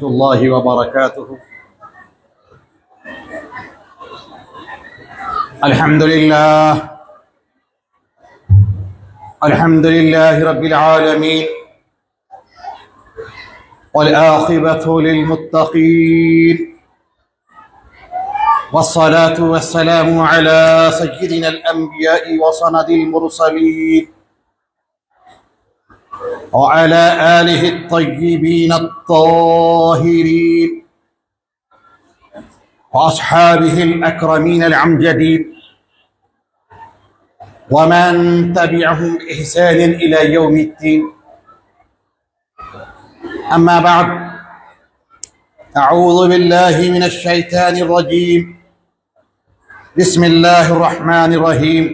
الله وبركاته. الحمد لله رب العالمين، والعاقبة للمتقين، والصلاة والسلام على سيدنا الأنبياء وسند المرسلين وعلى آله الطيبين الطاهرين وأصحابه الأكرمين الأمجدين ومن تبعهم بإحسان إلى يوم الدين. أما بعد، أعوذ بالله من الشيطان الرجيم. بسم الله الرحمن الرحيم.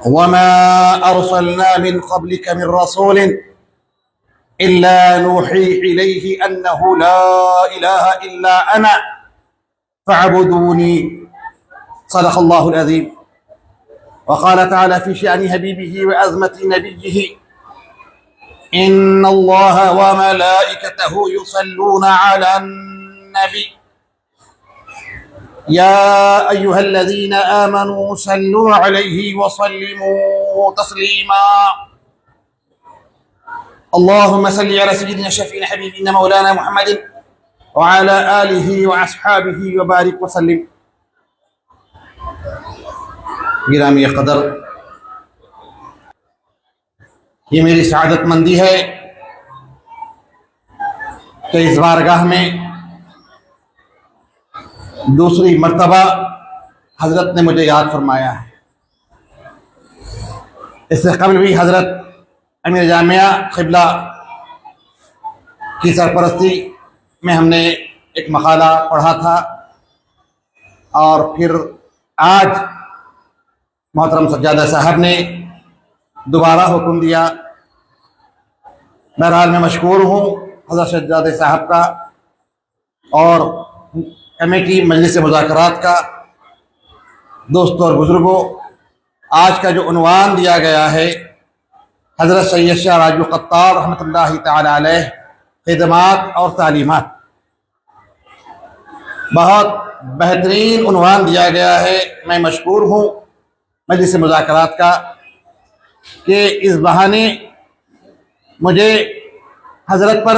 وما أرسلنا من قبلك من رسول إلا نوحي إليه أنه لا إله إلا أنا فاعبدوني. صدق الله العظيم. وقال تعالى في شأن حبيبه وعظمة نبيه: إن الله وملائكته يصلون على النبي يا أيها الذين آمنوا صلوا عليه وسلموا تسليما. اللهم صل على سيدنا شفيعنا حبيبنا مولانا محمد وعلى آله وأصحابه وبارك وسلم. گرامی قدر، یہ میری سعادت مندی ہے کہ اس بارگاہ میں دوسری مرتبہ حضرت نے مجھے یاد فرمایا ہے. اس سے قبل بھی حضرت امیر جامعہ قبلہ کی سرپرستی میں ہم نے ایک مقالہ پڑھا تھا، اور پھر آج محترم سجادہ صاحب نے دوبارہ حکم دیا. بہرحال میں مشکور ہوں حضرت سجادہ صاحب کا اور کمیٹی مجلس مذاکرات کا. دوستوں اور بزرگوں، آج کا جو عنوان دیا گیا ہے حضرت سید شاہ راجو قطار رحمۃ اللہ تعالی علیہ، خدمات اور تعلیمات، بہت بہترین عنوان دیا گیا ہے. میں مشکور ہوں مجلس مذاکرات کا کہ اس بہانے مجھے حضرت پر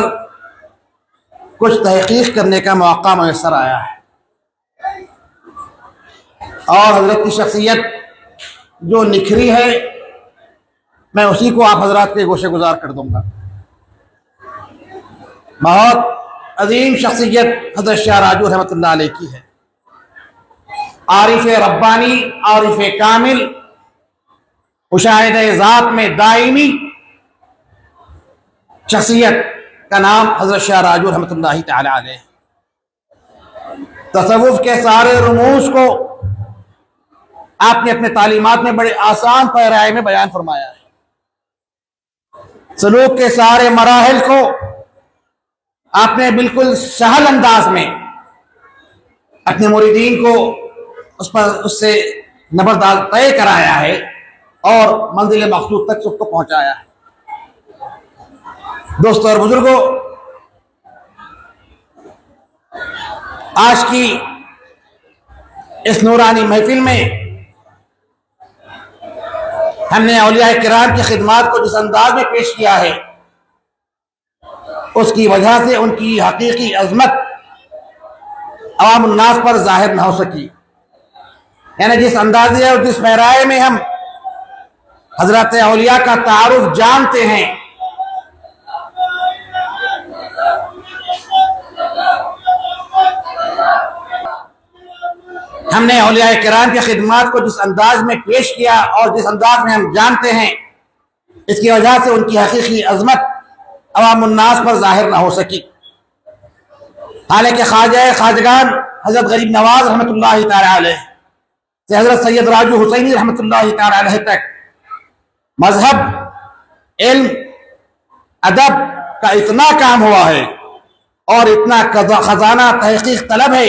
کچھ تحقیق کرنے کا موقع میسر آیا ہے، اور حضرت کی شخصیت جو نکھری ہے میں اسی کو آپ حضرات کے گوشے گزار کر دوں گا. بہت عظیم شخصیت حضرت شاہ راجو رحمۃ اللہ علیہ کی ہے. عارف ربانی، عارف کامل، مشاہدہ ذات میں دائمی شخصیت کا نام حضرت شاہ راجو رحمۃ اللہ تعالی علیہ. تصوف کے سارے رموز کو آپ نے اپنے تعلیمات میں بڑے آسان پیرائے میں بیان فرمایا ہے. سلوک کے سارے مراحل کو آپ نے بالکل سہل انداز میں اپنے مریدین کو اس سے نبردار طے کرایا ہے اور منزل مقصود تک سب کو پہنچایا ہے. دوستوں اور بزرگوں، آج کی اس نورانی محفل میں ہم نے اولیاء کرام کی خدمات کو جس انداز میں پیش کیا ہے، اس کی وجہ سے ان کی حقیقی عظمت عوام الناس پر ظاہر نہ ہو سکی. یعنی جس اندازے اور جس پیرائے میں ہم حضرت اولیاء کا تعارف جانتے ہیں، ہم نے اولیاء کرام کی خدمات کو جس انداز میں پیش کیا اور جس انداز میں ہم جانتے ہیں، اس کی وجہ سے ان کی حقیقی عظمت عوام الناس پر ظاہر نہ ہو سکی. حالانکہ خواجہ خواجگان حضرت غریب نواز رحمۃ اللہ تعالی علیہ سے حضرت سید راجو حسینی رحمۃ اللہ تعالی علیہ تک مذہب، علم، ادب کا اتنا کام ہوا ہے اور اتنا خزانہ تحقیق طلب ہے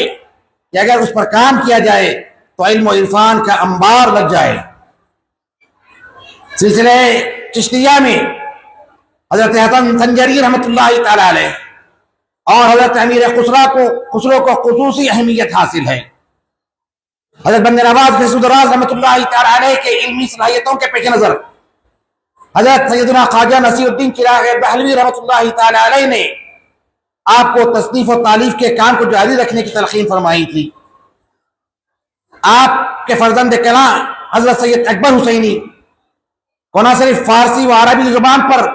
کہ اگر اس پر کام کیا جائے تو علم و عرفان کا انبار لگ جائے. سلسلہ چشتیہ میں حضرت حسن سنجری رحمۃ اللہ تعالی علیہ اور حضرت امیر خسرو کو خصوصی اہمیت حاصل ہے۔ حضرت بندر نواز فیصدراز رحمۃ اللہ تعالی علیہ کے علمی صلاحیتوں کے پیش نظر حضرت سیدنا خواجہ نصیر الدین چراغ بہلوی رحمۃ اللہ تعالی علیہ نے آپ کو تصنیف و تالیف کے کام کو جاری رکھنے کی تلقین فرمائی تھی۔ آپ کے فرزند کلاں حضرت سید اکبر حسینی کو نہ صرف فارسی و عربی زبان پر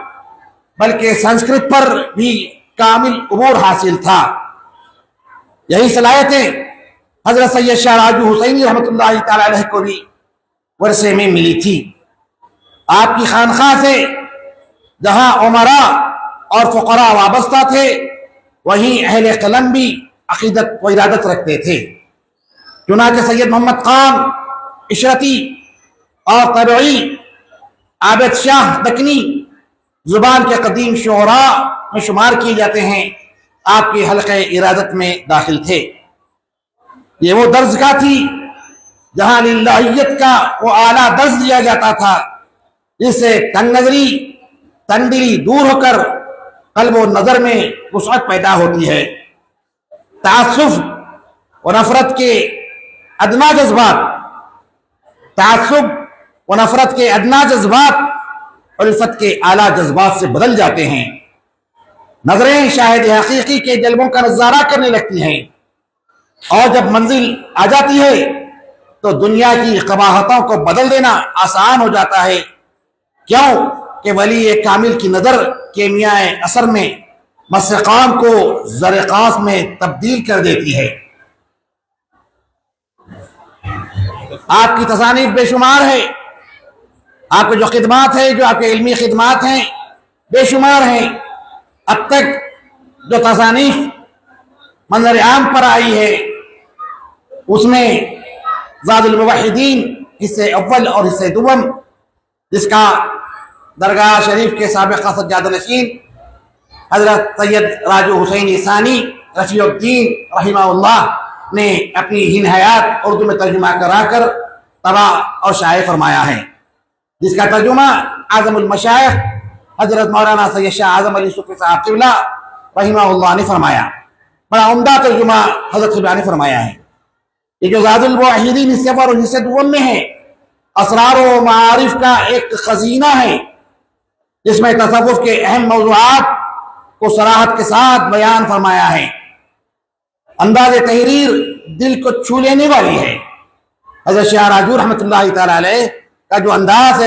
بلکہ سنسکرت پر بھی کامل عبور حاصل تھا۔ یہی صلاحیتیں حضرت سید شاہ راجو حسینی رحمۃ اللہ تعالی علیہ کو بھی ورثے میں ملی تھی۔ آپ کی خانقاہ سے جہاں عمراء اور فقراء وابستہ تھے وہیں اہل قلم بھی عقیدت و ارادت رکھتے تھے۔ چنانچہ سید محمد خان عشرتی اور طبعی عابد شاہ دکنی زبان کے قدیم شعراء میں شمار کیے جاتے ہیں، آپ کے حلقہ ارادت میں داخل تھے۔ یہ وہ درسگاہ تھی جہاں للہیت کا وہ اعلیٰ درس دیا جاتا تھا جس سے تنگ نظری تنبیلی دور ہو کر قلب و نظر میں وسعت پیدا ہوتی ہے۔ تعصب و نفرت کے ادنا جذبات الفت کے اعلیٰ جذبات سے بدل جاتے ہیں۔ نظریں شاہد حقیقی کے جلووں کا نظارہ کرنے لگتی ہیں، اور جب منزل آ جاتی ہے تو دنیا کی قباحتوں کو بدل دینا آسان ہو جاتا ہے، کیوں کہ ولی کامل کی نظر کیمیاء اثر میں مس قام کو زر قاف میں تبدیل کر دیتی ہے۔ آپ کی تصانیف بے شمار ہے، آپ کے جو خدمات ہیں، جو آپ کے علمی خدمات ہیں بے شمار ہیں۔ اب تک جو تصانیف منظر عام پر آئی ہے اس میں زاد الموحدین حصے اول اور حصے دوم، جس کا درگاہ شریف کے سابقہ سجادہ نشین حضرت سید راجو حسینی ثانی رفیع الدین رحمہ اللہ نے اپنی ہن حیات اردو میں ترجمہ کرا کر طبع اور شائع فرمایا ہے، جس کا ترجمہ اعظم المشائخ حضرت مولانا سید شاہ اعظم علی صوفی صاحب قبلہ رحمہ اللہ نے فرمایا۔ بڑا عمدہ ترجمہ حضرت قبلہ نے فرمایا ہے۔ یہ جو زاد الموحدین حصے پر اور حصے دوم میں ہے، اسرار و معارف کا ایک خزینہ ہے جس میں تصوف کے اہم موضوعات کو صراحت کے ساتھ بیان فرمایا ہے۔ انداز تحریر دل کو چھو لینے والی ہے۔ حضرت شاہ راجو رحمۃ اللہ تعالی علیہ کا جو انداز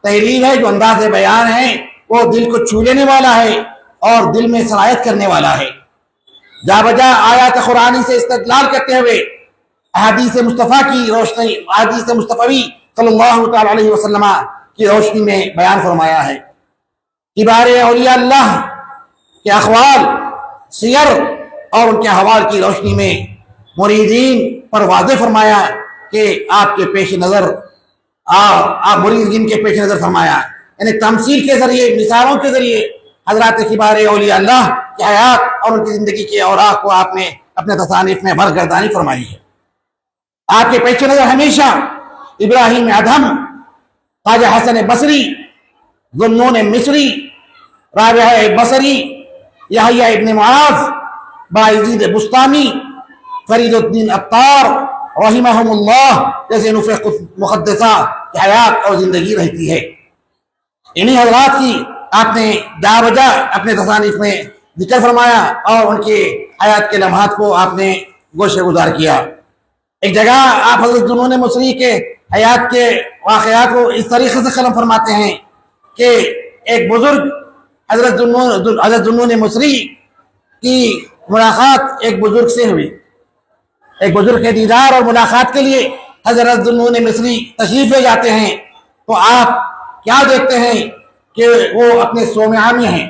تحریر ہے، جو انداز بیان ہے، وہ دل کو چھو لینے والا ہے اور دل میں سرایت کرنے والا ہے۔ جا بجا آیات قرآنی سے استدلال کرتے ہوئے احادیث مصطفیٰ کی روشنی، احادیث مصطفی صلی اللہ تعالی علیہ وسلم کی روشنی میں بیان فرمایا ہے۔ کبار اولیاء اللہ کے اقوال، سیر اور ان کے احوال کی روشنی میں مریدین پر واضح فرمایا کہ آپ کے پیش نظر آپ مریدین کے پیش نظر فرمایا، یعنی تمثیل کے ذریعے، مثالوں کے ذریعے حضرات کبار اولیاء اللہ کی حیات اور ان کی زندگی کے اوراق کو آپ نے اپنے تصانیف میں برگردانی فرمائی ہے۔ آپ کے پیش نظر ہمیشہ ابراہیم ادہم، خواجہ حسن بصری، ذوالنون مصری، رابعہ بصری، یحییٰ ابن معاذ، بایزید بستانی، فرید الدین عطار رحمہم اللہ جیسے نفق مقدسہ کی حیات اور زندگی رہتی ہے۔ انہی حضرات کی آپ نے جا بجا اپنے تصانیف میں ذکر فرمایا اور ان کے حیات کے لمحات کو آپ نے گوشہ گزار کیا۔ ایک جگہ آپ حضرت ذوالنون مصری کے حیات کے واقعات کو اس طریقے سے قلم فرماتے ہیں کہ ایک بزرگ حضرت ذوالنون مصری کی ملاقات ایک بزرگ سے ہوئی۔ ایک بزرگ کے دیدار اور ملاقات کے لیے حضرت ذوالنون مصری تشریف لے جاتے ہیں تو آپ کیا دیکھتے ہیں کہ وہ اپنے صومعہ میں ہیں۔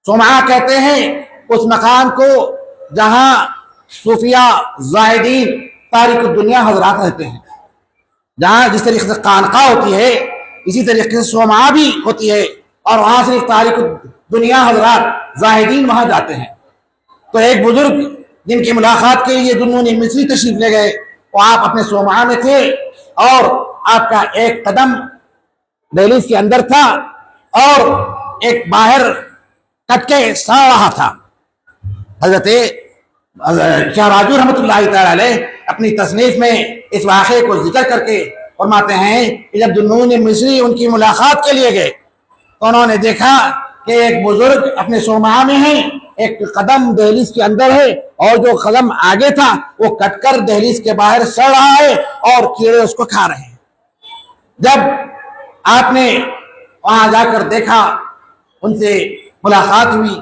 صومعہ کہتے ہیں اس مقام کو جہاں صوفیہ زاہدین تارک الدنیا حضرات رہتے ہیں، جہاں جس طریقے سے خانقاہ ہوتی ہے اسی طریقے سے صومعہ بھی ہوتی ہے، اور وہاں صرف تارک الدنیا حضرات زاہدین وہاں جاتے ہیں۔ تو ایک بزرگ جن کی ملاقات کے لیے ذوالنون مصری تشریف لے گئے، وہ آپ اپنے صومعہ میں تھے اور آپ کا ایک قدم دہلیز کے اندر تھا اور ایک باہر کٹ کے سڑ رہا تھا۔ حضرت شاہ راجو رحمۃ اللہ تعالی علیہ اپنی تصنیف میں اس واقعے کو ذکر کر کے فرماتے ہیں کہ جب ذوالنون مصری ان کی ملاقات کے لیے گئے تو انہوں نے دیکھا کہ ایک بزرگ اپنے صومعہ میں ہیں، ایک قدم دہلیز کے اندر ہے اور جو قدم آگے تھا وہ کٹ کر دہلیز کے باہر سڑ رہا ہے اور کیڑے اس کو کھا رہے ہیں۔ جب آپ نے وہاں جا کر دیکھا، ان سے ملاقات ہوئی،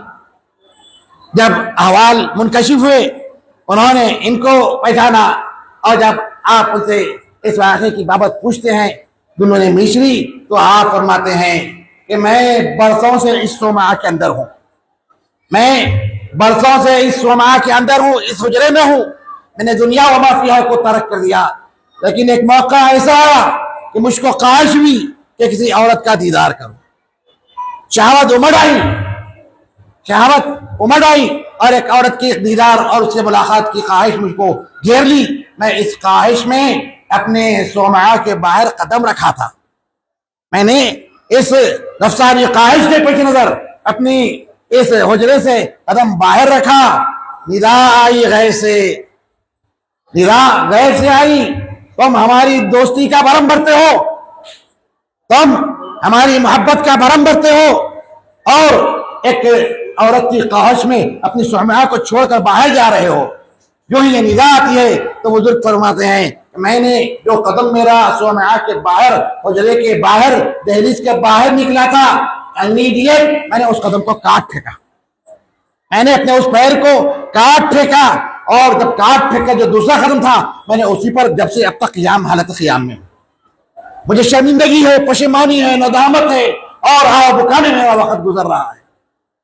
جب احوال منکشف ہوئے انہوں نے ان کو پہچانا، اور جب آپ ان سے اس واقعے کی بابت پوچھتے ہیں ذوالنون مصری تو آپ فرماتے ہیں کہ میں برسوں سے اس صومعہ کے اندر ہوں، میں برسوں سے اس صومعہ کے اندر ہوں، اس حجرے میں ہوں، میں نے دنیا و ما فیہا کو ترک کر دیا، لیکن ایک موقع ایسا آیا کہ مجھ کو خواہش ہوئی کہ کسی عورت کا دیدار کروں، شہوت امڑ آئی اور ایک عورت کی دیدار اور اس سے ملاقات کی خواہش مجھ کو گھیر لی۔ میں اس خواہش میں اپنے صومعہ کے باہر قدم رکھا تھا، میں نے اس رفتاری خواہش کے پیش نظر اپنی اس حجرے سے قدم باہر رکھا، ندا آئی غیر سے آئی، تم ہماری دوستی کا بھرم بھرتے ہو، تم ہماری محبت کا بھرم بھرتے ہو، اور ایک عورت کی خواہش میں اپنی صومعہ کو چھوڑ کر باہر جا رہے ہو۔ جو ہی یہ ندا آتی ہے تو بزرگ فرماتے ہیں میں نے جو قدم میرا صومعہ کے باہر، حجرے کے باہر، دہلیز کے باہر نکلا تھا، امیڈیٹ میں نے اس قدم کو کاٹ پھینکا، میں نے اپنے اس پیر کو کاٹ پھینکا، اور جب کاٹ پھینکا جو دوسرا قدم تھا میں نے اسی پر جب سے اب تک حالت قیام میں مجھے شرمندگی ہے، پشیمانی ہے، ندامت ہے، اور بکانے میں میرا وقت گزر رہا ہے،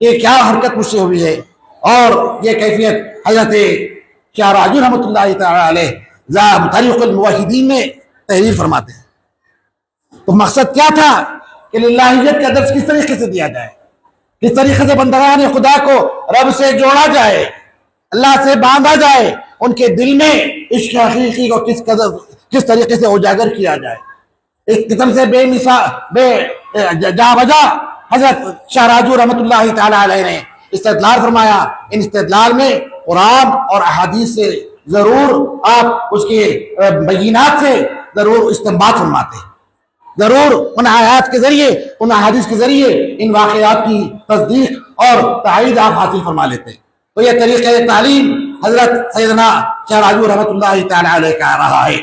یہ کیا حرکت مجھ سے ہوئی ہے۔ اور یہ کیفیت حضرت شاہ راجو رحمۃ اللہ تعالی علیہ طریق الموحدین میں تحریر فرماتے ہیں۔ تو مقصد کیا تھا کہ للہیت کا درس کس طریقے سے دیا جائے، کس طریقے سے بندگان خدا کو رب سے جوڑا جائے، اللہ سے باندھا جائے، ان کے دل میں عشق حقیقی کو کس طریقے سے اجاگر کیا جائے۔ اس قسم سے بے جا بجا حضرت شاہ راجو رحمۃ اللہ تعالی علیہ نے استدلال فرمایا۔ ان استدلال میں قرآن اور احادیث سے ضرور آپ اس کے بینات سے ضرور استنباط فرماتے ہیں، ضرور ان آیات کے ذریعے، ان احادیث کے ذریعے ان واقعات کی تصدیق اور تائید آپ حاصل فرما لیتے ہیں۔ تو یہ طریقہ تعلیم حضرت سیدنا شاہ راجو رحمۃ اللہ تعالی علیہ کا رہا ہے،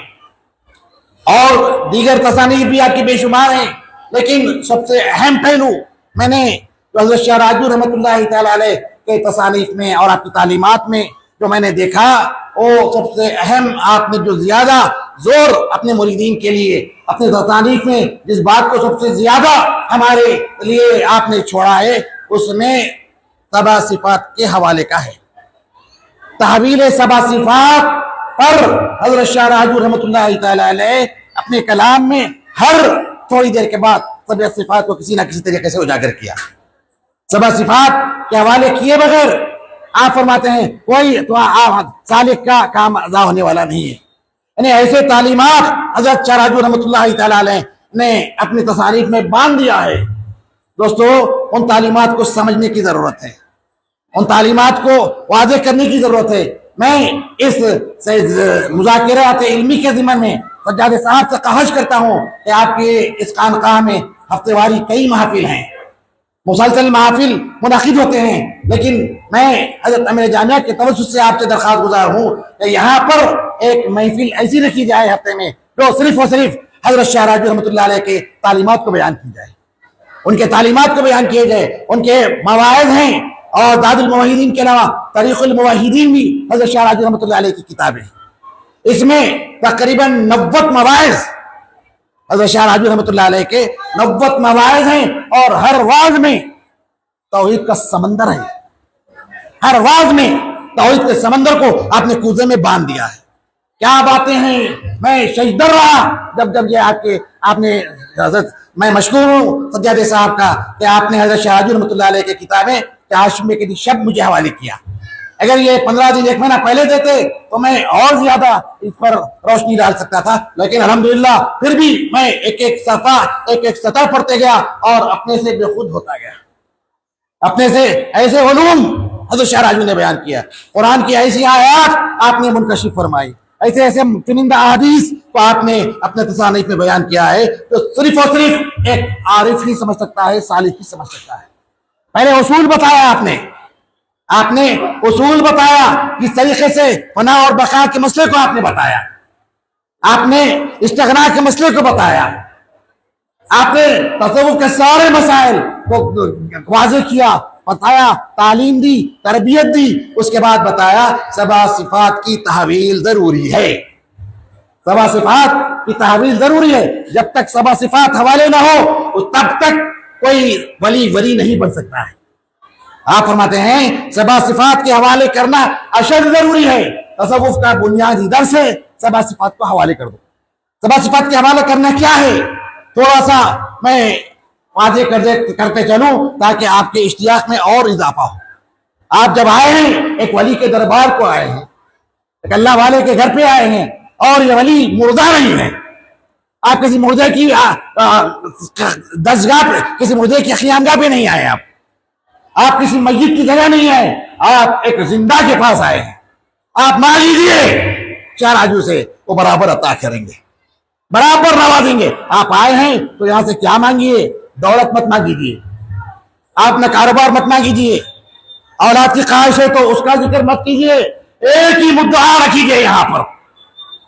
اور دیگر تصانیف بھی آپ کی بے شمار ہیں، لیکن سب سے اہم پہلو میں نے جو حضرت شاہ راجو رحمۃ اللہ تعالی علیہ کے تصانیف میں اور آپ کی تعلیمات میں جو میں نے دیکھا، وہ سب سے اہم آپ نے جو زیادہ زور اپنے مریدین کے لیے اپنے تصانیف میں جس بات کو سب سے زیادہ ہمارے لیے آپ نے چھوڑا ہے، اس میں سبع صفات کے حوالے کا ہے۔ تحویل سبع صفات پر حضرت شاہ راجو رحمۃ اللہ تعالی علیہ اپنے کلام میں ہر تھوڑی دیر کے بعد سبع صفات کو کسی نہ کسی طریقے سے اجاگر کیا۔ سبع صفات کے حوالے کیے بغیر آپ فرماتے ہیں کوئی تو سالک کا کام ادا ہونے والا نہیں ہے۔ یعنی ایسے تعلیمات حضرت شاہ راجو رحمۃ اللہ تعالی علیہ نے اپنی تصانیف میں باندھ دیا ہے۔ دوستو، ان تعلیمات کو سمجھنے کی ضرورت ہے، ان تعلیمات کو واضح کرنے کی ضرورت ہے۔ میں اس مذاکرات علمی کے ضمن میں سجاد صاحب سے خواہش کرتا ہوں کہ آپ کے اس خانقاہ میں ہفتے واری کئی محافل ہیں، مسلسل محافل منعقد ہوتے ہیں، لیکن میں حضرت امیر جامعہ کے توسط سے آپ سے درخواست گزار ہوں کہ یہاں پر ایک محفل ایسی رکھی جائے ہفتے میں جو صرف اور صرف حضرت شاہ راجو رحمۃ اللہ علیہ کے تعلیمات کو بیان کی جائے، ان کے تعلیمات کو بیان کیے جائے، ان کے مواعظ ہیں، اور داد الموحدین کے علاوہ طریق الموحدین بھی حضرت شاہ راجو رحمۃ اللہ علیہ کی کتاب ہے، اس میں تقریباً 90 مواعظ حضرت شاہ راجو رحمۃ اللہ علیہ کے 90 مواعظ ہیں، اور ہر واعظ میں توحید کا سمندر ہے، ہر واعظ میں توحید کے سمندر کو آپ نے کوزے میں باندھ دیا ہے۔ کیا باتیں ہیں، میں شجدر رہا جب یہ آپ نے حضرت، میں مشکور ہوں سجاد صاحب کا کہ آپ نے حضرت شاہ راجو رحمۃ اللہ علیہ کی کتابیں عاشقی کے شب مجھے حوالے کیا۔ اگر یہ 15 دن 1 مہینہ پہلے دیتے تو میں اور زیادہ اس پر روشنی ڈال سکتا تھا، لیکن الحمدللہ پھر بھی میں ایک ایک صفحہ ایک ایک سطر پڑھتے گیا اور اپنے سے بے خود ہوتا گیا۔ اپنے سے ایسے علوم حضرت شاہ راجو نے بیان کیا، قرآن کی ایسی آیات آپ نے منکشف فرمائی، ایسے ایسے چنندہ احادیث کو آپ نے اپنے تصانیف میں بیان کیا ہے تو صرف اور صرف ایک عارف ہی سمجھ سکتا ہے، صالح ہی سمجھ سکتا ہے۔ پہلے اصول بتایا آپ نے اصول بتایا، کس طریقے سے فنا اور بقا کے مسئلے کو آپ نے بتایا، آپ نے استغنا کے مسئلے کو بتایا، آپ نے تصوف کے سارے مسائل کو واضح کیا، بتایا، تعلیم دی، تربیت دی، اس کے بعد بتایا سبع صفات کی تحویل ضروری ہے، سبع صفات کی تحویل ضروری ہے۔ جب تک سبع صفات حوالے نہ ہو تب تک کوئی ولی نہیں بن سکتا ہے۔ آپ فرماتے ہیں سبع صفات کے حوالے کرنا اشد ضروری ہے، تصوف کا بنیادی درس ہے، سبع صفات کو حوالے کر دو۔ سبع صفات کے حوالے کرنا کیا ہے، تھوڑا سا میں واضح کرتے چلوں تاکہ آپ کے اشتیاق میں اور اضافہ ہو۔ آپ جب آئے ہیں ایک ولی کے دربار کو آئے ہیں، ایک اللہ والے کے گھر پہ آئے ہیں، اور یہ ولی مردہ نہیں ہے، آپ کسی مردے کی دستگاہ پہ، کسی مردے کی خیامگاہ پہ نہیں آئے، آپ کسی مسجد کی جگہ نہیں آئے، آپ ایک زندہ کے پاس آئے ہیں۔ آپ مانگ لیجیے شاہ راجو سے، وہ برابر عطا کریں گے، برابر نوازیں گے۔ آپ آئے ہیں تو یہاں سے کیا مانگیے، دولت مت مانگیے، آپ نے کاروبار مت مانگیے، اولاد کی خواہش ہے تو اس کا ذکر مت کیجیے، ایک ہی مدعا رکھیے یہاں پر۔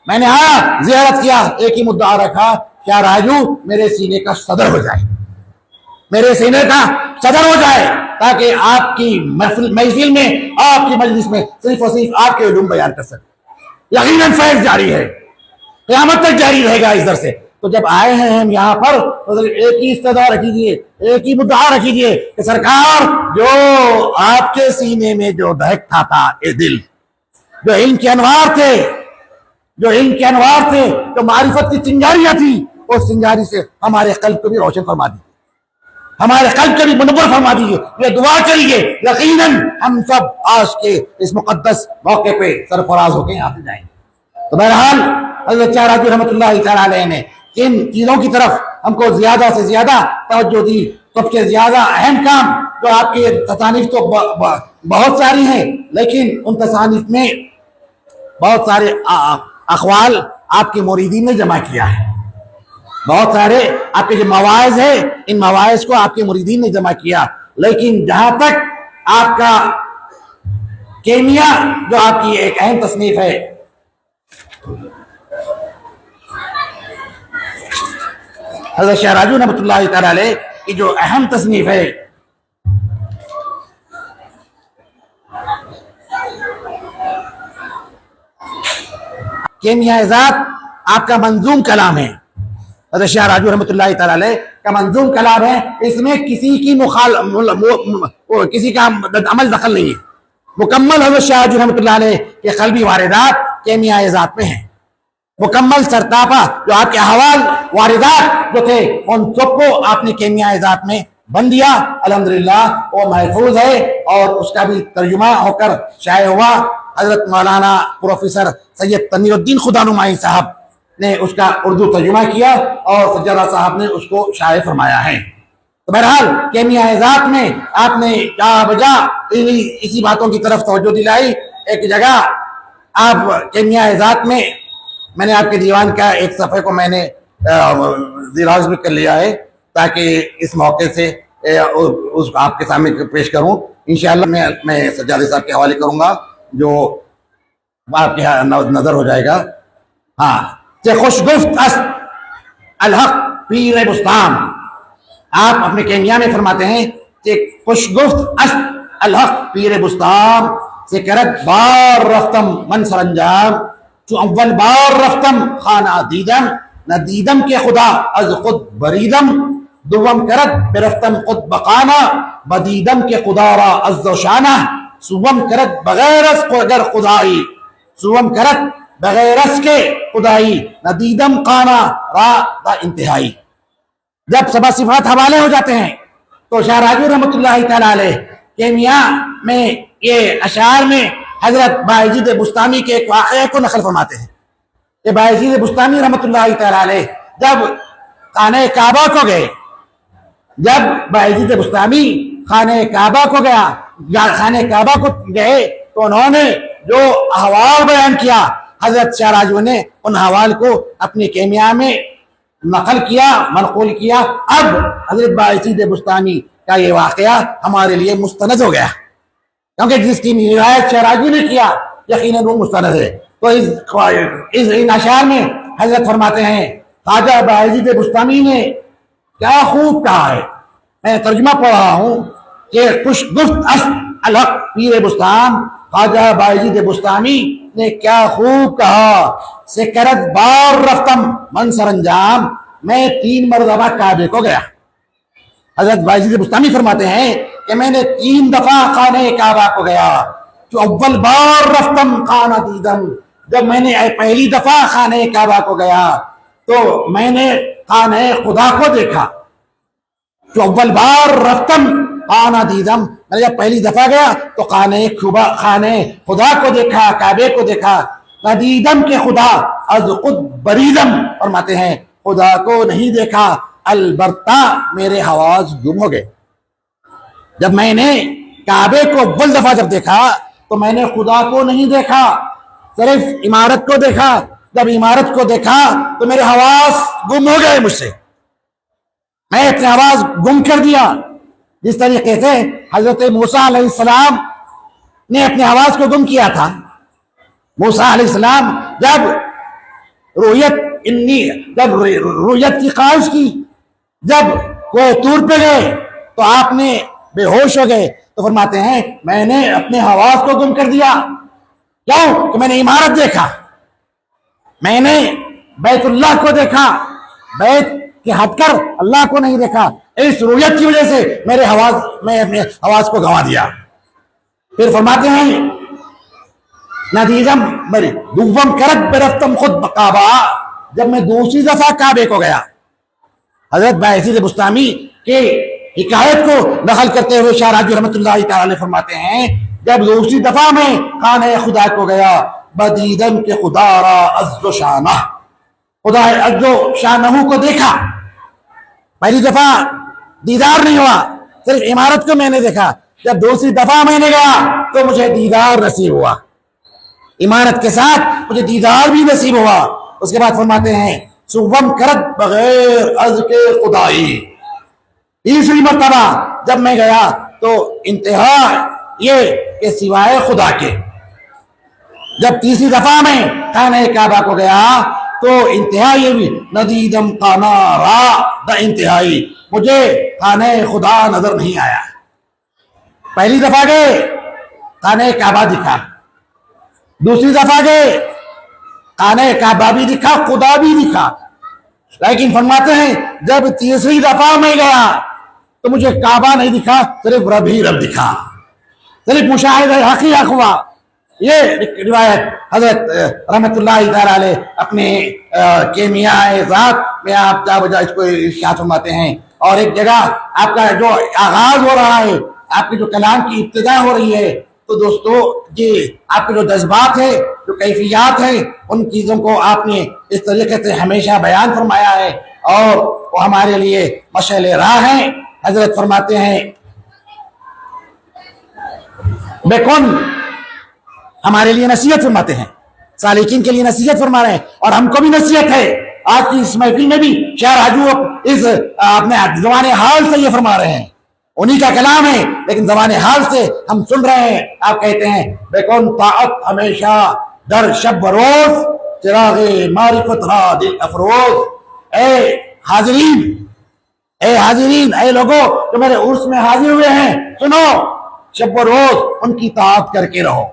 میں نے آیا زیارت کیا، ایک ہی مدعا رکھا، شاہ راجو میرے سینے کا صدر ہو جائے، میرے سینے کا صدر ہو جائے، تاکہ آپ کی محفل میں، آپ کی مجلس میں صرف اور صرف آپ کے علوم بیان کر سکے۔ یقیناً فیض جاری ہے، قیامت تک جاری رہے گا اس در سے۔ تو جب آئے ہیں ہم یہاں پر تو ایک ہی استدعا رکھیے، ایک ہی مدعا رکھیے کہ سرکار جو آپ کے سینے میں جو دہکتا تھا یہ دل، جو علم کے انوار تھے، جو معرفت کی چنگاریاں تھی، اس چنگاری سے ہمارے قلب کو بھی روشن فرما دیجیے، ہمارے قلب کو بھی منور فرما دیجیے، یہ دعا کریے، یقیناً ہم سب آج کے اس مقدس موقع پہ سرفراز ہو کے یہاں سے جائیں گے۔ تو بہرحال حضرت شاہ راجو رحمۃ اللہ تعالیٰ علیہ نے کن چیزوں کی طرف ہم کو زیادہ سے زیادہ توجہ دی، سب سے زیادہ اہم کام جو آپ کی تصانیف تو بہت ساری ہیں، لیکن ان تصانیف میں بہت سارے اقوال آپ کے مریدین نے جمع کیا ہے، بہت سارے آپ کے جو مواعظ ہیں ان مواعظ کو آپ کے مریدین نے جمع کیا، لیکن جہاں تک آپ کا کیمیا جو آپ کی ایک اہم تصنیف ہے، حضرت شاہ راجو رحمۃ اللہ تعالی علیہ کی جو اہم تصنیف ہے، کیمیا ذات آپ کا منظوم کلام ہے، حضرت شاہ راجو رحمۃ اللہ تعالی علیہ کا منظوم کلام ہے، اس میں کسی کا عمل دخل نہیں ہے، مکمل حضرت شاہ راجو رحمۃ اللہ علیہ کے قلبی واردات کیمیا ذات میں ہیں، مکمل سرتاپا جو آپ کے احوال واردات جو تھے ان سب کو آپ نے کیمیا ذات میں بن دیا۔ الحمدللہ وہ محفوظ ہے، اور اس کا بھی ترجمہ ہو کر شائع ہوا۔ حضرت مولانا پروفیسر سید تنویر الدین خدا نمائی صاحب نے اس کا اردو ترجمہ کیا، اور سجادہ صاحب نے اس کو شائع فرمایا ہے۔ تو بہرحال کیمیا ذات میں آپ نے جا بجا اسی باتوں کی طرف توجہ دلائی۔ ایک جگہ آپ کیمیا ذات میں نے آپ کے دیوان کا ایک صفحے کو میں نے زیراز بھی کر لیا ہے، تاکہ اس موقع سے اس کو آپ کے سامنے پیش کروں۔ انشاءاللہ میں سجادہ صاحب کے حوالے کروں گا، جو آپ کے نظر ہو جائے گا۔ ہاں، کہ خوش گفت است الحق پیر بستان، آپ اپنے کیمیا میں فرماتے ہیں کہ خوش گفت است الحق پیر بستان، سے کرد بار رفتم من سرانجام، چو اول بار رفتم خانہ دیدم، نہ دیدم کے خدا از خود بریدم، دوم کرد برفتم خود بقانہ، بدیدم کے خدا را عز و شانہ، سوم کرد بغیر از اگر خدائی، سوم کرد بغیر از کے خدائی، نہ دیدم قانہ را دا انتہائی۔ جب سبع صفات حوالے ہو جاتے ہیں تو شاہ راجو رحمۃ اللہ تعالی علیہ کیمیا میں یہ اشعار میں حضرت بایزید بستامی کے ایک واقعے کو نقل فرماتے ہیں کہ بایزید بستامی رحمۃ اللہ تعالی علیہ جب خانہ کعبہ کو گئے، جب بایزید بستامی خانہ کعبہ کو گیا، خانہ کعبہ کو گئے تو انہوں نے جو احوال بیان کیا، حضرت شاہ راجو نے ان احوال کو اپنی کیمیا میں نقل کیا، منقول کیا۔ اب حضرت باعثید بستانی کا یہ واقعہ ہمارے لیے مستند ہو گیا، کیونکہ جس کی روایت شاہ راجو نے کیا یقیناً وہ مستند ہے۔ تو اس اشعار میں حضرت فرماتے ہیں خواجہ باعثید بستانی نے کیا خوب کہا ہے، میں ترجمہ پڑھ رہا ہوں کہ خوش گفت است الحق پیر بستان، خواجہ باعثید بستانی نے کیا خوب کہا، سکرت بار رفتم من سر انجام، میں 3 مرتبہ کعبے کو گیا۔ حضرت باعثید بستانی فرماتے ہیں کہ میں نے 3 دفعہ خانہ کعبہ کو گیا، جو اول بار رفتم خانہ دیدم، جب میں نے پہلی دفعہ خانہ کعبہ کو گیا تو میں نے خانہ خدا کو دیکھا، جو اول بار رفتم خانہ دیدم، میں جب پہلی دفعہ گیا تو خانہ خدا کو دیکھا، کعبے کو دیکھا۔ ندیدم کے خدا از خود بریدم، فرماتے ہیں خدا کو نہیں دیکھا، البتہ میرے حواس گم ہو گئے۔ جب میں نے کعبے کو اول دفعہ جب دیکھا تو میں نے خدا کو نہیں دیکھا، صرف عمارت کو دیکھا۔ جب عمارت کو دیکھا تو میرے حواس گم ہو گئے مجھ سے، میں اپنے حواس گم کر دیا۔ جس طریقے سے حضرت موسیٰ علیہ السلام نے اپنے حواس کو گم کیا تھا۔ موسیٰ علیہ السلام جب رویت کی خواہش کی، جب وہ طور پہ گئے تو آپ نے بے ہوش ہو گئے، تو فرماتے ہیں میں نے اپنے حواس کو گم کر دیا۔ کیوں؟ کہ میں نے عمارت دیکھا، میں نے بیت اللہ کو دیکھا، بیت کے ہٹ کر اللہ کو نہیں دیکھا۔ اس رویت کی وجہ سے میں اپنے حواس کو گنوا دیا۔ پھر فرماتے ہیں ندیدم بری دوم کرت برفتم خود بقابا، جب میں دوسری دفعہ کعبے کو گیا۔ حضرت باعثید بستانی کے حکایت کو نقل کرتے ہوئے شاہ راجو رحمۃ اللہ تعالی فرماتے ہیں جب دوسری دفعہ میں خانہ خدا کو گیا، بدیدم کے خدا را عز و شانہ، خدا عز و شانہ کو دیکھا۔ پہلی دفعہ دیدار نہیں ہوا، صرف عمارت کو میں نے دیکھا۔ جب دوسری دفعہ میں نے گیا تو مجھے دیدار نصیب ہوا، عمارت کے ساتھ مجھے دیدار بھی نصیب ہوا۔ اس کے بعد فرماتے ہیں سوم کرت بغیر از کے خدائی، تیسری مرتبہ جب میں گیا تو انتہا یہ کہ سوائے خدا کے۔ جب تیسری دفعہ میں خانہ کعبہ کو گیا تو انتہا یہ بھی ندیدم خانہ را دا انتہائی، مجھے خانہ خدا نظر نہیں آیا۔ پہلی دفعہ گئے خانہ کعبہ دکھا، دوسری دفعہ گئے خانہ کعبہ بھی دکھا، خدا بھی دکھا، لیکن فرماتے ہیں جب تیسری دفعہ میں گیا تو مجھے کعبہ نہیں دکھا، صرف رب ہی رب دکھا، صرف مشاہدہ حقیقت ہوا۔ یہ روایت حضرت رحمت اللہ تعالی علیہ اپنے کیمیاء ذات میں آپ جا بجا اس کو ارشاد فرماتے ہیں۔ اور ایک جگہ آپ کا جو آغاز ہو رہا ہے، آپ کے جو کلام کی ابتدا ہو رہی ہے، تو دوستو یہ آپ کے جو جذبات ہیں، جو کیفیات ہیں، ان چیزوں کو آپ نے اس طریقے سے ہمیشہ بیان فرمایا ہے اور وہ ہمارے لیے مشعل راہ ہیں۔ حضرت فرماتے ہیں بیکن ہمارے لیے نصیحت فرماتے ہیں، سالکین کے لیے نصیحت فرما رہے ہیں، اور ہم کو بھی نصیحت ہے۔ آج کی اس محفل میں بھی شاہ راجو اس اپنے زبان حال سے یہ فرما رہے ہیں، انہی کا کلام ہے لیکن زبان حال سے ہم سن رہے ہیں۔ آپ کہتے ہیں بیکن طاعت ہمیشہ در شب و روز، چراغ معرفت را دل افروز۔ اے حاضرین، اے لوگوں جو میرے عرس میں حاضر ہوئے ہیں، سنو، شب و روز ان کی طاعت کر کے رہو،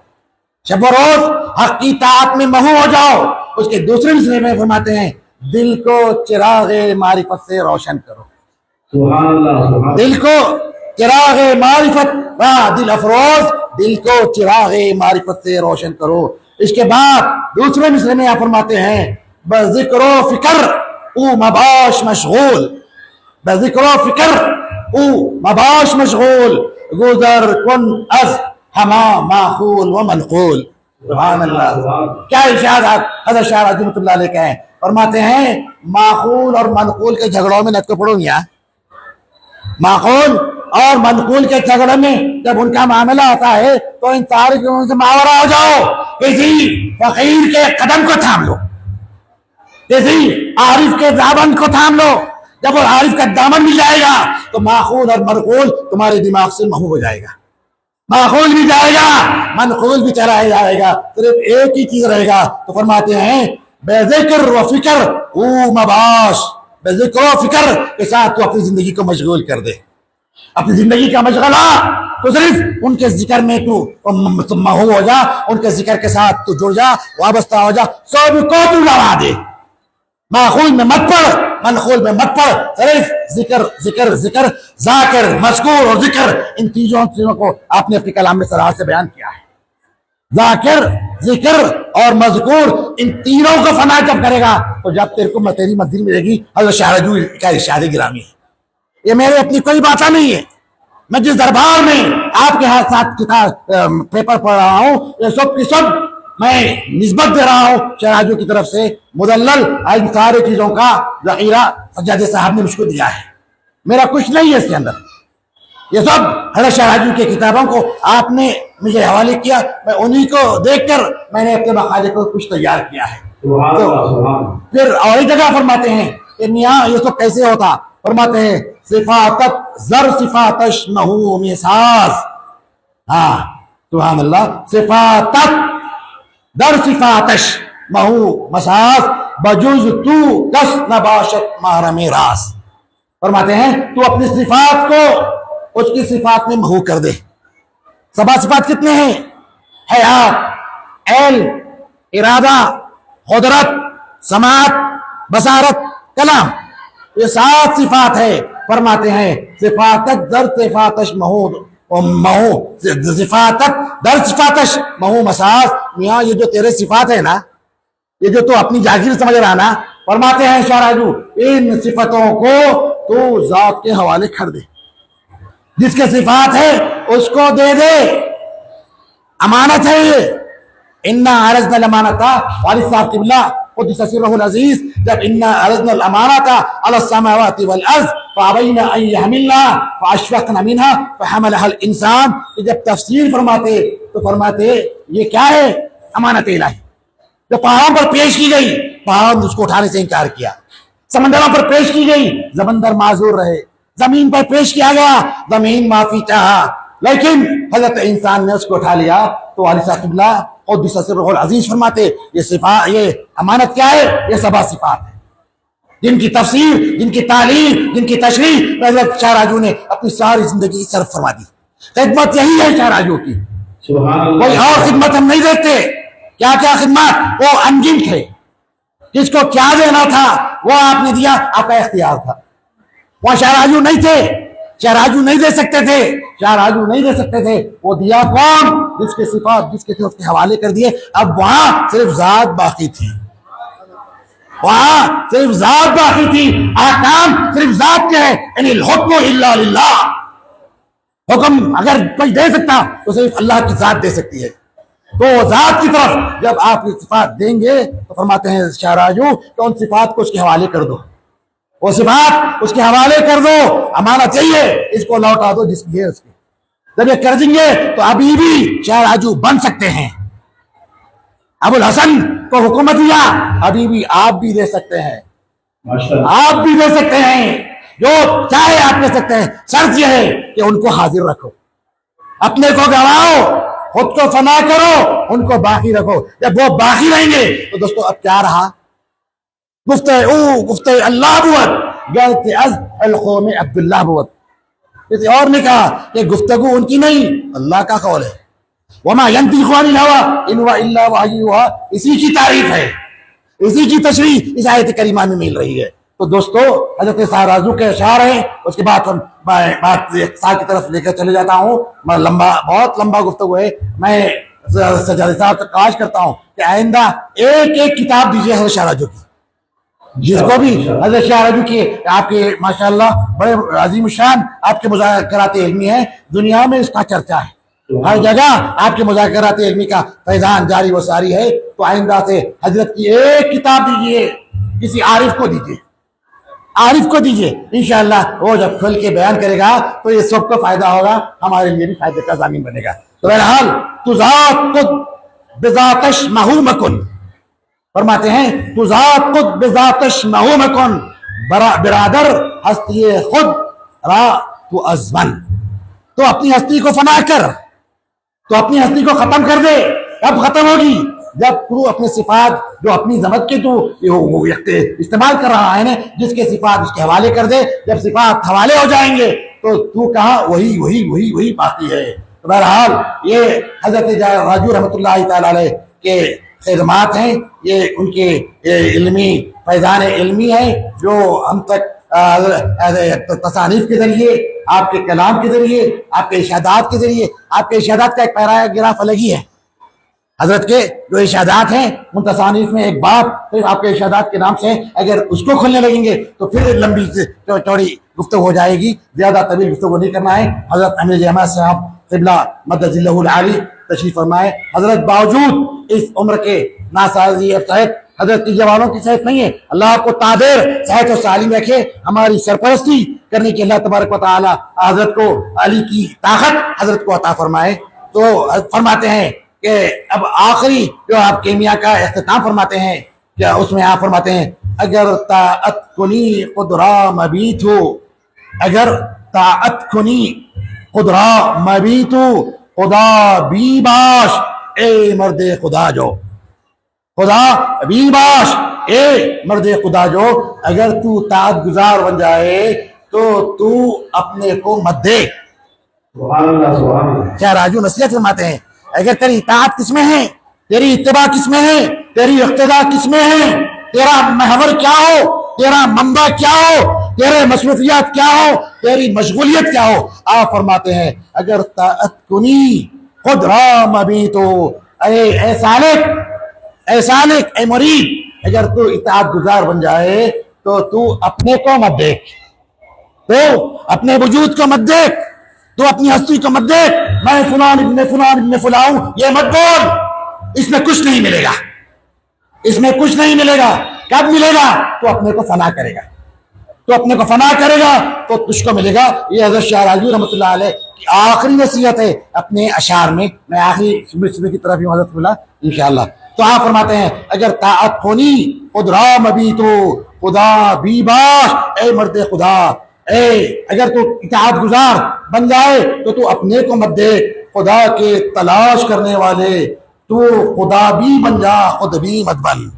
شب و روز حق کی طاعت میں محو ہو جاؤ۔ اس کے دوسرے مصرعے میں فرماتے ہیں دل کو چراغ معرفت سے روشن کرو، سبحان اللہ، دل کو چراغ معرفت را دل افروز، دل کو چراغ معرفت سے روشن کرو۔ اس کے بعد دوسرے مصرعے میں آپ فرماتے ہیں بذکر و فکر او مباش مشغول، بذکر و فکر او مباش مشغول، گزر کن از ہما معقول و منقول۔ سبحان اللہ، کیا ارشاد حضرت شاہ راجو رحمۃ اللہ علیہ کا ہے۔ فرماتے ہیں معقول اور منقول کے جھگڑوں میں نت کو پڑھو گیا، معقول اور منقول کے جھگڑے میں جب ان کا معاملہ ہوتا ہے تو ان سارے چیزوں سے ماورا ہو جاؤ، کسی فقیر کے قدم کو تھام لو، کسی عارف کے دامن کو تھام لو. جب وہ عارف کا دامن مل جائے گا تو ماخول اور مرقول تمہارے دماغ سے محو ہو جائے گا، ماخول بھی جائے گا، منقول بھی چلا جائے گا، صرف ایک ہی چیز رہے گا. تو فرماتے ہیں بے ذکر و فکر او مباش، بے ذکر و فکر کے ساتھ تو اپنی زندگی کو مشغول کر دے. اپنی زندگی کا مشغلہ تو صرف ان کے ذکر میں تو محو ہو جا، ان کے ذکر کے ساتھ تو جڑ جا، وابستہ ہو جا، سب کو تو لڑا دے. ماخول میں مت پڑھ، منقول میں مت پڑھ، صرف ذکر ذکر ذکر، ذاکر مذکور اور ذکر، ان چیزوں کو آپ نے اپنے کلام میں صراحت سے بیان کیا ہے. ذاکر ذکر اور مذکور ان تینوں کو فنا جب کرے گا تو جب تیرے کو تیری منزل ملے گی. حضرت شاہ رجوع کا ارشاد گرامی ہے، یہ میرے اپنی کوئی بات نہیں ہے. میں جس دربار میں آپ کے ہاتھ ساتھ کتاب پیپر پڑھ رہا ہوں، یہ سب کی سب میں نسبت دے رہا ہوں شاہ رجوع کی طرف سے. مدلل ان سارے چیزوں کا ذخیرہ سجادہ صاحب نے مجھ کو دیا ہے، میرا کچھ نہیں ہے اس کے اندر. یہ سب حضرت شاہ رجوع کی کتابوں کو آپ نے مجھے حوالے کیا، میں انہی کو دیکھ کر میں نے اپنے مقالے کو کچھ تیار کیا ہے. تو پھر اور ایک جگہ فرماتے ہیں کہ میاں یہ سب کیسے ہوتا، فرماتے ہیں صفاتت زر صفاتش محو مساس. ہاں سبحان اللہ، صفاتت در صفاتش محو مساس بجوز تو کس نباشت محرم راس. فرماتے ہیں تو اپنی صفات کو اس کی صفات میں محو کر دے. سبا صفات کتنے ہیں؟ حیات، علم، ارادہ، قدرت، سماعت، بصارت، کلام، یہ 7 صفات ہے. فرماتے ہیں صفاتت در صفاتش محو صفاتت در صفاتش محو مساس. میاں یہ جو تیرے صفات ہے نا، یہ جو تو اپنی جاگیر سمجھ رہا نا، فرماتے ہیں شاہ رجوع ان صفتوں کو تو ذات کے حوالے کر دے. جس کے صفات ہے اس کو دے دے، امانت ہے یہ. انا عرضنا الامانۃ، والد صاحب قبلہ قدس سرہ العزیز جب انا عرضنا الامانۃ علی السماوات والارض فابین ان یحملنها فاشفقن منها فحملها الانسان، جب تفسیر فرماتے تو فرماتے یہ کیا ہے؟ امانت الہی جو پہاڑوں پر پیش کی گئی، پہاڑوں نے اس کو اٹھانے سے انکار کیا. سمندروں پر پیش کی گئی، سمندر معذور رہے. زمین پر پیش کیا گیا، زمین معافی چاہا، لیکن حضرت انسان نے اس کو اٹھا لیا. تو والد صاحب قبلہ قدس سرہ العزیز فرماتے یہ صفات، یہ امانت کیا ہے؟ یہ 7 صفات ہے جن کی تفسیر، جن کی تعلیم، جن کی تشریح حضرت شاہ رجوع نے اپنی ساری زندگی صرف فرما دی. خدمت یہی ہے شاہ رجوع کی، کوئی اور خدمت ہم نہیں دیکھتے. کیا کیا خدمات، وہ انجم تھے، جس کو کیا دینا تھا وہ آپ نے دیا، آپ کا اختیار تھا. وہاں شاہ رجوع نہیں تھے، شاہ رجوع نہیں دے سکتے تھے، شاہ رجوع نہیں دے سکتے تھے. وہ دیا کون؟ جس کے صفات جس کے تھے اس کے حوالے کر دیے. اب وہاں صرف ذات باقی تھی، وہاں صرف ذات باقی تھی. احکام صرف ذات کے ہیں، ان الحکم الا للہ. حکم اگر کوئی دے سکتا تو صرف اللہ کی ذات دے سکتی ہے. تو ذات کی طرف جب آپ صفات دیں گے تو فرماتے ہیں شاہ رجوع تو ان صفات کو اس کے حوالے کر دو، وہ صفات اس کے حوالے کر دو. امانت یہی ہے، اس کو لوٹا دو جس کی ہے اس کی. جب یہ کر دیں گے تو ابھی بھی شاہ رجوع بن سکتے ہیں. ابو الحسن کو حکومت دیا، ابھی بھی آپ بھی دے سکتے ہیں، آپ بھی دے سکتے ہیں، جو چاہے آپ دے سکتے ہیں. شرط یہ ہے کہ ان کو حاضر رکھو، اپنے کو گواؤ، خود کو فنا کرو، ان کو باقی رکھو. جب وہ باقی رہیں گے تو دوستو اب کیا رہا؟ گفتہ اللہ بوت گلتے از القوم عبداللہ بوت. کسی اور نے کہا کہ گفتگو ان کی نہیں، اللہ کا قول ہے. وما ينطق عن الهوى ان هو الا وحی یوحی. اسی کی تعریف ہے، اسی کی تشریح اس آیت کریمہ میں مل رہی ہے. تو دوستو حضرت شاہ رجوع کے اشعار ہیں. اس کے بعد بات سال کی طرف لے کر چلے جاتا ہوں. بہت لمبا گفتگو ہے. میں سجادہ صاحب سے خواہش کرتا ہوں کہ آئندہ ایک ایک کتاب دیجیے حضرت شاہ رجوع کی. جس کو بھی حضرت شاہ رجوع کی آپ کے ماشاءاللہ بڑے عظیم الشان آپ کے مذاکرات علمی ہیں، دنیا میں اس کا چرچا ہے، ہر جگہ آپ کے مذاکرات علمی کا فیضان جاری و ساری ہے. تو آئندہ سے حضرت کی ایک کتاب دیجیے، کسی عارف کو دیجیے، عارف کو دیجئے، انشاءاللہ وہ جب کھل کے بیان کرے گا تو یہ سب کو فائدہ ہوگا، ہمارے لیے بھی فائدے کا ضامن بنے گا۔ تو بہرحال تو ذات خود بذاتش مہومکن، فرماتے ہیں تو ذات خود بذاتش مہومکن، برادر ہستی خود را تو ازمن، تو اپنی ہستی کو فنا کر، تو اپنی ہستی کو ختم کر دے۔ کب ختم ہوگی؟ جب تو اپنے صفات جو اپنی ذمت کے تو استعمال کر رہا ہے نا، جس کے صفات اس کے حوالے کر دے، جب صفات حوالے ہو جائیں گے تو کہاں وہی باقی ہے۔ تو بہرحال یہ حضرت راجو رحمۃ اللہ تعالی علیہ کے خدمات ہیں، یہ ان کے علمی فیضان علمی ہے جو ہم تک تصانیف کے ذریعے، آپ کے کلام کے ذریعے، آپ کے ارشادات کے ذریعے، آپ کے ارشادات کا ایک پیراگراف الگ ہی ہے حضرت کے جو ارشادات ہیں ان تصانیف میں، ایک بات صرف آپ کے ارشادات کے نام سے اگر اس کو کھولنے لگیں گے تو پھر لمبی چوڑی گفتگو ہو جائے گی، زیادہ طویل گفتگو نہیں کرنا ہے۔ حضرت امیر احمد صاحب قبلہ مدد ذلہ العالی تشریف فرمائے، حضرت باوجود اس عمر کے ناسازی اور صحت، حضرت کی جوانوں کی صحت نہیں ہے، اللہ آپ کو تعبیر صحت و سالم رکھے، ہماری سرپرستی کرنے کی اللہ تبارک و تعالی حضرت کو علی کی طاقت حضرت کو عطا فرمائے۔ تو فرماتے ہیں کہ اب آخری جو آپ کیمیا کا اختتام فرماتے ہیں، کیا اس میں آپ فرماتے ہیں اگر طاعت کنی قدرا مبیت ہو، اگر طاعت کنی قدرا مبیت ہو، خدا بی باش اے مرد خدا جو، خدا بی باش اے مرد خدا جو، اگر تو طاعت گزار بن جائے تو اپنے کو مت دے۔ سبحان اللہ سبحان اللہ۔ کیا راجو نصیحت فرماتے ہیں اگر تیری اطاعت کس میں ہے، تیری اتباع کس میں ہے، تیری اقتداء کس میں ہے، تیرا محور کیا ہو، تیرا منبع کیا ہو، تیرے مصروفیات کیا ہو، تیری مشغولیت کیا ہو، آپ فرماتے ہیں اگر طاعت کنی خود رام ابھی تو اے سالک اے مرید، اگر تو اطاعت گزار بن جائے تو اپنے کو مت دیکھ، تو اپنے وجود کو مت دیکھ، تو اپنی ہستی کو مت دیکھ، میں فلان ابن فلان ہوں، یہ مت بول، اس میں کچھ نہیں ملے گا، اس میں کچھ نہیں ملے گا۔ کب ملے گا؟ تو اپنے کو فنا کرے گا، تو اپنے کو فنا کرے گا تو تجھ کو ملے گا۔ یہ حضرت شاہ راجو رحمۃ اللہ علیہ کی آخری نصیحت ہے اپنے اشعار میں آخری صبح کی طرف ہوں حضرت اللہ انشاءاللہ۔ تو آپ فرماتے ہیں اگر طاعت ہونی خود رام ابھی تو خدا بی باش اے مرد خدا، اے اگر تو اطاعت گزار بن جائے تو اپنے کو مت دے، خدا کے تلاش کرنے والے تو خدا بھی بن جا، خود بھی مت بن،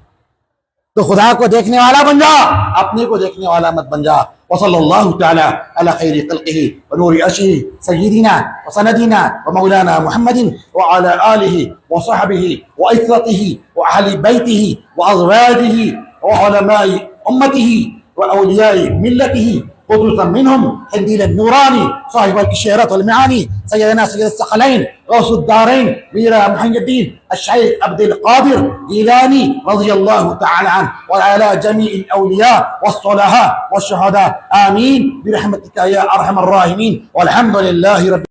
تو خدا کو دیکھنے والا بن جا، اپنے کو دیکھنے والا مت بن جا۔ وصلی اللہ تعالی علی خیر خلقہ ونور عرشہ سیدنا وسندنا ومولانا محمد وعلی آلہ وصحبہ وعترتہ وأہل بیتہ وازواجہ وعلماء امتہ واولیاء ملتہ، خصوصا منهم حنديل النوراني صاحب الشهرات والمعاني سيدنا سيد الثقلين غوث الدارين مير محي الدين الشيخ عبد القادر جيلاني رضي الله تعالى عنه، وعلى جميع الأولياء والصلحاء والشهداء آمين برحمتك يا أرحم الراحمين، والحمد لله رب